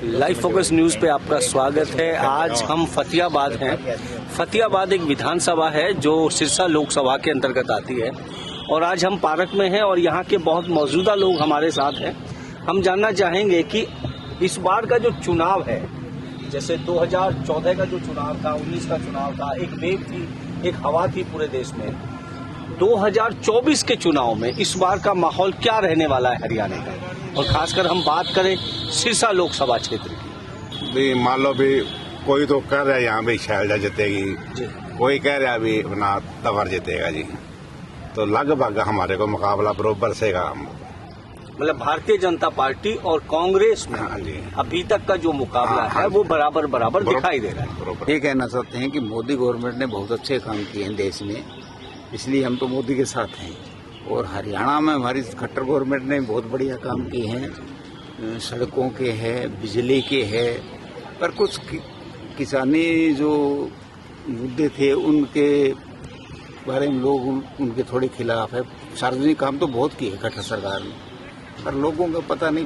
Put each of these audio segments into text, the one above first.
Live focus news पे आपका स्वागत है। आज हम फतियाबाद हैं। फतियाबाद एक विधानसभा है जो सिरसा लोकसभा के अंतर्गत आती है और आज हम पार्क में हैं और यहाँ के बहुत मौजूदा लोग हमारे साथ हैं। हम जानना चाहेंगे कि इस बार का जो चुनाव है, जैसे 2014 का जो चुनाव था, 19 का चुनाव था, एक वेग थी, एक हवा थी पूरे देश में। 2024 के चुनाव में इस बार का माहौल क्या रहने वाला है हरियाणा का, और खासकर हम बात करें सिरसा लोकसभा क्षेत्र की। भी मान लो भी कोई तो कह रहा है यहाँ भी शैलजा जीतेगी, कोई कह रहा है भी अपना तवर जीतेगा जी। तो लगभग हमारे को मुकाबला बरोबर से का, मतलब भारतीय जनता पार्टी और कांग्रेस में हाँ जी, अभी तक का जो मुकाबला है वो बराबर बराबर दिखाई दे रहा है। ये कहना चाहते हैं कि मोदी गवर्नमेंट ने बहुत अच्छे काम किए हैं देश में, इसलिए हम तो मोदी के साथ हैं। और हरियाणा में हमारी खट्टर गवर्नमेंट ने बहुत बढ़िया काम किए हैं, सड़कों के हैं, बिजली के हैं, पर कुछ किसानी जो मुद्दे थे उनके बारे में लोग उनके थोड़े खिलाफ है। सार्वजनिक काम तो बहुत किए खट्टर सरकार ने, पर लोगों को पता नहीं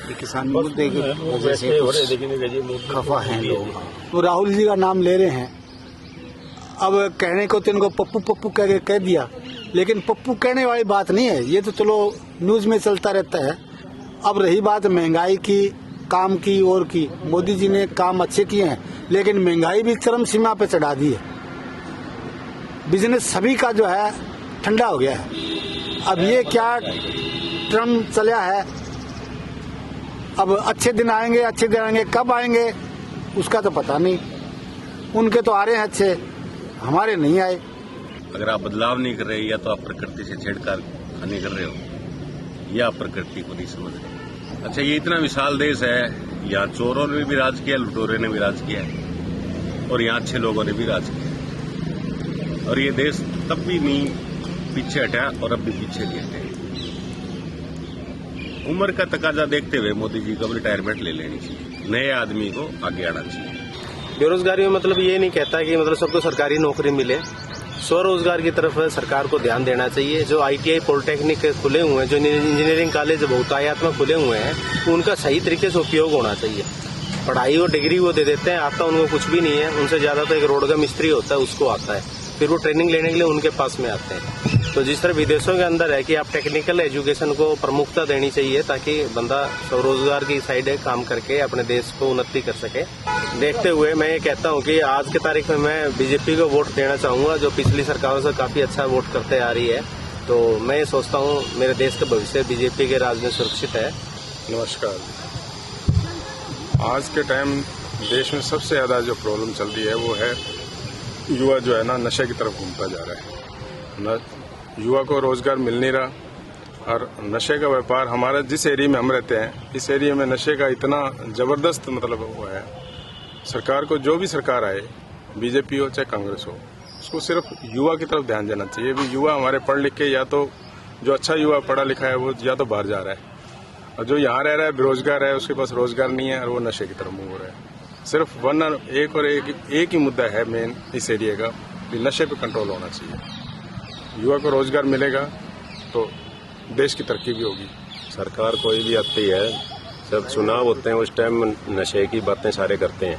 कि किसान मुद्दे की वजह से खफा हैं लोग। तो राहुल जी का नाम ले रहे हैं, अब कहने को तो इनको पप्पू पप्पू कह दिया, लेकिन पप्पू कहने वाली बात नहीं है। ये तो चलो न्यूज में चलता रहता है। अब रही बात महंगाई की, काम की और की, मोदी जी ने काम अच्छे किए हैं, लेकिन महंगाई भी चरम सीमा पे चढ़ा दी है। बिजनेस सभी का जो है ठंडा हो गया है। अब ये क्या ट्रम चला है, अब अच्छे दिन आएंगे, कब आएंगे उसका तो पता नहीं। उनके तो आ रहे हैं अच्छे, हमारे नहीं आए। अगर आप बदलाव नहीं कर रहे, या तो आप प्रकृति से छेड़खानी कर रहे हो, या आप प्रकृति को नहीं समझ रहे। अच्छा, ये इतना विशाल देश है, यहाँ चोरों ने भी राज किया, लुटेरों ने भी राज किया है, और यहाँ अच्छे लोगों ने भी राज किया, और ये देश तब भी नहीं पीछे हटा और अब भी पीछे नहीं हटे। उम्र का तकाजा देखते हुए मोदी जी को रिटायरमेंट ले लेनी चाहिए, नए आदमी को आगे आना चाहिए। बेरोजगारी में मतलब ये नहीं कहता कि मतलब सबको सरकारी नौकरी मिले, स्वरोजगार की तरफ सरकार को ध्यान देना चाहिए। जो ITI पॉलिटेक्निक खुले हुए हैं, जो इंजीनियरिंग कॉलेज बहुतायत खुले हुए हैं, उनका सही तरीके से उपयोग होना चाहिए। पढ़ाई और डिग्री वो दे देते हैं, आता उनको कुछ भी नहीं है। उनसे ज्यादा तो एक रोड का मिस्त्री होता है, उसको आता है, फिर वो ट्रेनिंग लेने के लिए उनके पास में आते हैं। तो जिस तरह विदेशों के अंदर है कि आप टेक्निकल एजुकेशन को प्रमुखता देनी चाहिए, ताकि बंदा स्वरोजगार की साइड काम करके अपने देश को उन्नति कर सके। देखते हुए मैं ये कहता हूँ कि आज की तारीख में मैं बीजेपी को वोट देना चाहूंगा, जो पिछली सरकारों से काफी अच्छा वोट करते आ रही है। तो मैं सोचता हूँ मेरे देश का भविष्य बीजेपी के राज में सुरक्षित है। नमस्कार। आज के टाइम देश में सबसे ज्यादा जो प्रॉब्लम चल रही है वो है युवा जो है ना नशे की तरफ घूमता जा रहा है। युवा को रोजगार मिल नहीं रहा, और नशे का व्यापार हमारा जिस एरिया में हम रहते हैं, इस एरिया में नशे का इतना जबरदस्त मतलब वो है। सरकार को, जो भी सरकार आए, बीजेपी हो चाहे कांग्रेस हो, उसको सिर्फ युवा की तरफ ध्यान देना चाहिए। भी युवा हमारे पढ़ लिख के, या तो जो अच्छा युवा पढ़ा लिखा है वो या तो बाहर जा रहा है, और जो यहाँ रह रहा है बेरोजगार है, उसके पास रोजगार नहीं है और वो नशे की तरफ मूव हो रहा है। सिर्फ एक ही मुद्दा है मेन इस एरिया का, कि नशे पे कंट्रोल होना चाहिए। युवा को रोजगार मिलेगा तो देश की तरक्की भी होगी। सरकार कोई भी आती है, जब चुनाव होते हैं उस टाइम नशे की बातें सारे करते हैं,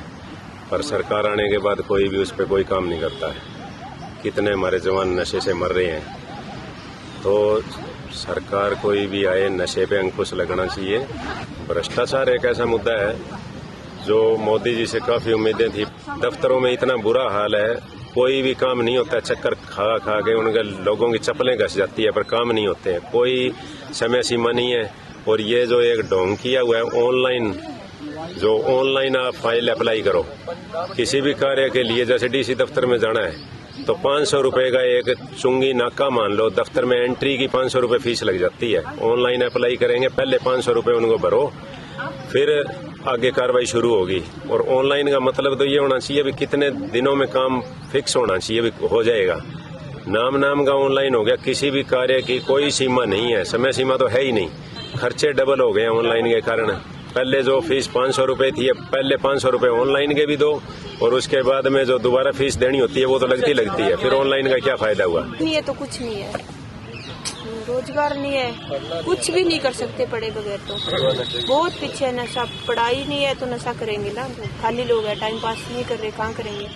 पर सरकार आने के बाद कोई भी उस पर कोई काम नहीं करता है। कितने हमारे जवान नशे से मर रहे हैं। तो सरकार कोई भी आए, नशे पे अंकुश लगाना चाहिए। भ्रष्टाचार एक ऐसा मुद्दा है जो मोदी जी से काफी उम्मीदें थी। दफ्तरों में इतना बुरा हाल है, कोई भी काम नहीं होता, चक्कर खा खा के उनके लोगों की चप्पलें घस जाती है, पर काम नहीं होते हैं, कोई समय सीमा नहीं है। और ये जो एक ढोंग किया हुआ है ऑनलाइन आप फाइल अप्लाई करो किसी भी कार्य के लिए, जैसे DC दफ्तर में जाना है तो 500 रुपए का एक चुंगी नाका मान लो, दफ्तर में एंट्री की 500 रुपए फीस लग जाती है। ऑनलाइन अप्लाई करेंगे, पहले 500 रुपए उनको भरो, फिर आगे कार्रवाई शुरू होगी। और ऑनलाइन का मतलब तो ये होना चाहिए भी कितने दिनों में काम फिक्स होना चाहिए, भी हो जाएगा। नाम का ऑनलाइन हो गया, किसी भी कार्य की कोई सीमा नहीं है, समय सीमा तो है ही नहीं। खर्चे डबल हो गए ऑनलाइन के कारण। पहले जो फीस 500 रुपए थी, पहले 500 रुपए ऑनलाइन के भी दो, और उसके बाद में जो दोबारा फीस देनी होती है वो तो लगती है। फिर ऑनलाइन का क्या फायदा हुआ? ये तो कुछ नहीं है। रोजगार नहीं है, कुछ भी नहीं कर सकते पढ़े बगैर तो। बहुत पीछे है नशा, पढ़ाई नहीं है तो नशा करेंगे ना। खाली लोग है, टाइम पास नहीं कर रहे, कहाँ करेंगे।